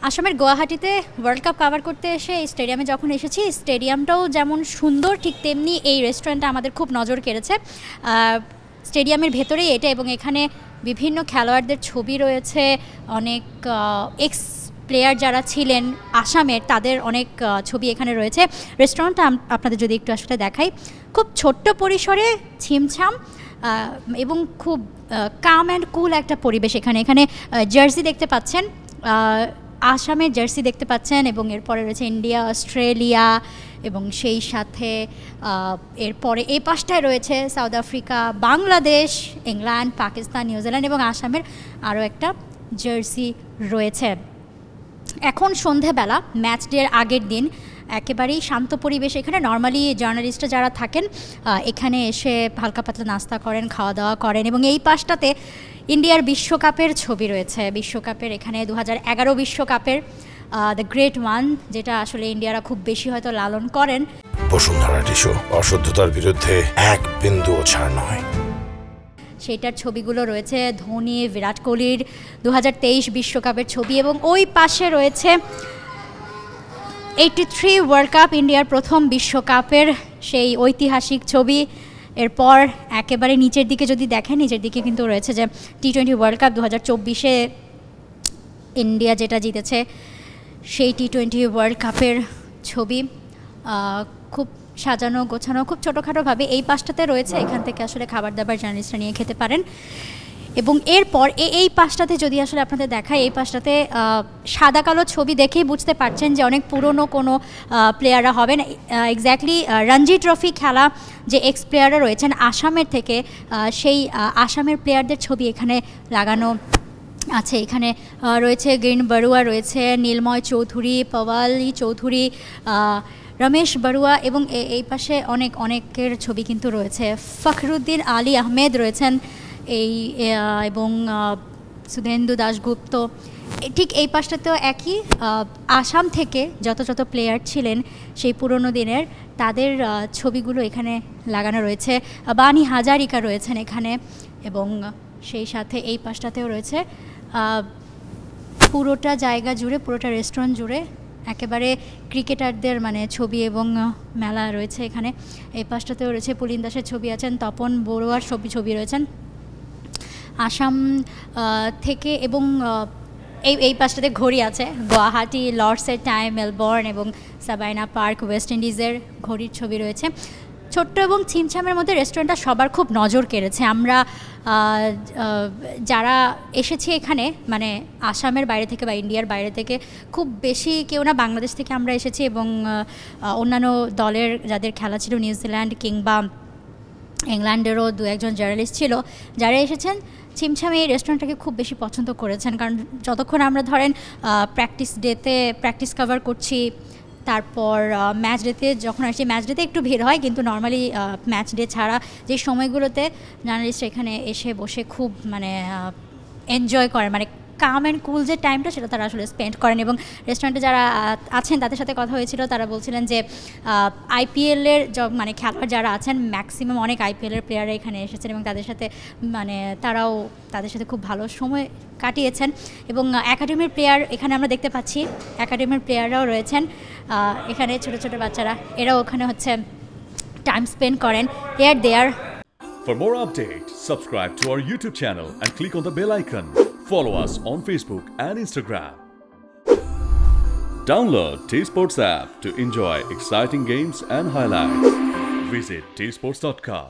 আসামের গুয়াহাটিতে world cup cover করতে এসে এই স্টেডিয়ামে যখন এসেছি, স্টেডিয়ামটাও যেমন সুন্দর ঠিক তেমনি এই রেস্টুরেন্টটা আমাদের খুব নজর কেড়েছে। স্টেডিয়ামের ভেতরেই এটা, এবং এখানে বিভিন্ন খেলোয়াড়দের ছবি রয়েছে, অনেক এক্স প্লেয়ার যারা ছিলেন আসামের তাদের অনেক ছবি এখানে রয়েছে। রেস্টুরেন্টটা আপনাদের যদি একটু আসলে দেখাই, খুব ছোট্ট পরিসরে ছিমছাম এবং খুব কাম অ্যান্ড কুল একটা পরিবেশ। এখানে জার্সি দেখতে পাচ্ছেন, আসামের জার্সি দেখতে পাচ্ছেন, এবং এরপরে রয়েছে ইন্ডিয়া, অস্ট্রেলিয়া, এবং সেই সাথে এরপরে এই পাশটায় রয়েছে south Africa, Bangladesh, England, Pakistan, New Zealand, এবং আসামের আরও একটা জার্সি রয়েছে। এখন সন্ধেবেলা, ম্যাচ ডের আগের দিন, একেবারেই শান্ত পরিবেশ। এখানে নর্মালি জার্নালিস্টরা যারা থাকেন এখানে এসে হালকা পাতলা নাস্তা করেন, খাওয়া দাওয়া করেন, এবং এই পাশটাতে ইন্ডিয়ার বিশ্বকাপের ছবি রয়েছে। বিশ্বকাপের এখানে 2011 বিশ্বকাপের দ্য গ্রেট ওয়ান, যেটা আসলে ইন্ডিয়ারা খুব বেশি হয়তো লালন করেন। বসুন্ধরা টিস্যু অশুদ্ধতার বিরুদ্ধে এক বিন্দুও ছাড় নয়। সেইটার ছবিগুলো রয়েছে, ধোনি, বিরাট কোহলির 2023 বিশ্বকাপের ছবি, এবং ওই পাশে রয়েছে 83 ওয়ার্ল্ড কাপ, ইন্ডিয়ার প্রথম বিশ্বকাপের সেই ঐতিহাসিক ছবি। এরপর একেবারে নিচের দিকে যদি দেখেন, নিচের দিকে কিন্তু রয়েছে যে T20 ওয়ার্ল্ড কাপ 2024-এ ইন্ডিয়া যেটা জিতেছে, সেই T20 ওয়ার্ল্ড কাপের ছবি। খুব সাজানো গোছানো, খুব ছোটোখাটোভাবে এই পাশটাতে রয়েছে। এখান থেকে আসলে খাবার দাবার জার্নালিস্টরা নিয়ে খেতে পারেন। এবং এরপর এই পাশটাতে যদি আসলে আপনাদের দেখায়, এই পাশটাতে সাদা কালো ছবি দেখেই বুঝতে পারছেন যে অনেক পুরনো কোনো প্লেয়াররা হবেন। এক্স্যাক্টলি রঞ্জি ট্রফি খেলা যে এক্স প্লেয়াররা রয়েছেন আসামের থেকে, সেই আসামের প্লেয়ারদের ছবি এখানে লাগানো আছে। এখানে রয়েছে গ্রিন বড়ুয়া, রয়েছে নীলময় চৌধুরী, পওয়ালি চৌধুরী, রমেশ বড়ুয়া, এবং এই পাশে অনেকের ছবি কিন্তু রয়েছে। ফখরুদ্দিন আলী আহমেদ রয়েছেন এবং সুধেন্দু দাশগুপ্ত। ঠিক এই পাশটাতেও একই, আসাম থেকে যত প্লেয়ার ছিলেন সেই পুরনো দিনের, তাদের ছবিগুলো এখানে লাগানো রয়েছে। বানি হাজারিকা রয়েছেন এখানে, এবং সেই সাথে এই পাশটাতেও রয়েছে। পুরোটা জায়গা জুড়ে, পুরোটা রেস্টুরেন্ট জুড়ে একেবারে ক্রিকেটারদের মানে ছবি এবং মেলা রয়েছে এখানে। এই পাশটাতেও রয়েছে পুলিন দাসের ছবি আছেন, তপন বড়ুয়ার ছবি রয়েছেন আসাম থেকে, এবং এই পাশটাতে ঘড়ি আছে, গুয়াহাটি, লর্ডসের টাইম, মেলবোর্ন এবং সাবাইনা পার্ক, ওয়েস্ট ইন্ডিজের ঘড়ির ছবি রয়েছে। ছোট্ট এবং ছিমছামের মধ্যে রেস্টুরেন্টটা সবার খুব নজর কেড়েছে। আমরা যারা এসেছি এখানে, মানে আসামের বাইরে থেকে বা ইন্ডিয়ার বাইরে থেকে, খুব বেশি কেউ না, বাংলাদেশ থেকে আমরা এসেছি, এবং অন্যান্য দলের যাদের খেলা ছিল, নিউজিল্যান্ড কিংবা ইংল্যান্ডেরও দু একজন জার্নালিস্ট ছিল, যারা এসেছেন ছিমছামে এই রেস্টুরেন্টটাকে খুব বেশি পছন্দ করেছেন। কারণ যতক্ষণ আমরা ধরেন প্র্যাকটিস ডেতে প্র্যাকটিস কভার করছি, তারপর ম্যাচ ডেতে যখন আসছি, ম্যাচ ডেতে একটু ভিড় হয়, কিন্তু নর্মালি ম্যাচ ডে ছাড়া যে সময়গুলোতে জার্নালিস্ট এখানে এসে বসে খুব মানে এনজয় করেন, মানে কাম অ্যান্ড কুল যে টাইমটা সেটা তারা আসলে স্পেন্ড করেন। এবং রেস্টুরেন্টে যারা আছেন তাদের সাথে কথা হয়েছিল, তারা বলছিলেন যে আইপিএলের মানে খেলোয়াড় যারা আছেন, ম্যাক্সিমাম অনেক আইপিএলের প্লেয়াররা এখানে এসেছেন, এবং তাদের সাথে মানে তারাও তাদের সাথে খুব ভালো সময় কাটিয়েছেন। এবং একাডেমির প্লেয়ার এখানে আমরা দেখতে পাচ্ছি, একাডেমির প্লেয়াররাও রয়েছেন এখানে, ছোটো বাচ্চারা, এরাও ওখানে হচ্ছে টাইম স্পেন্ড করেন। দেয়ার For more updates, subscribe to our YouTube channel and click on the bell icon. Follow us on Facebook and Instagram. Download T-Sports app to enjoy exciting games and highlights. Visit tsports.com.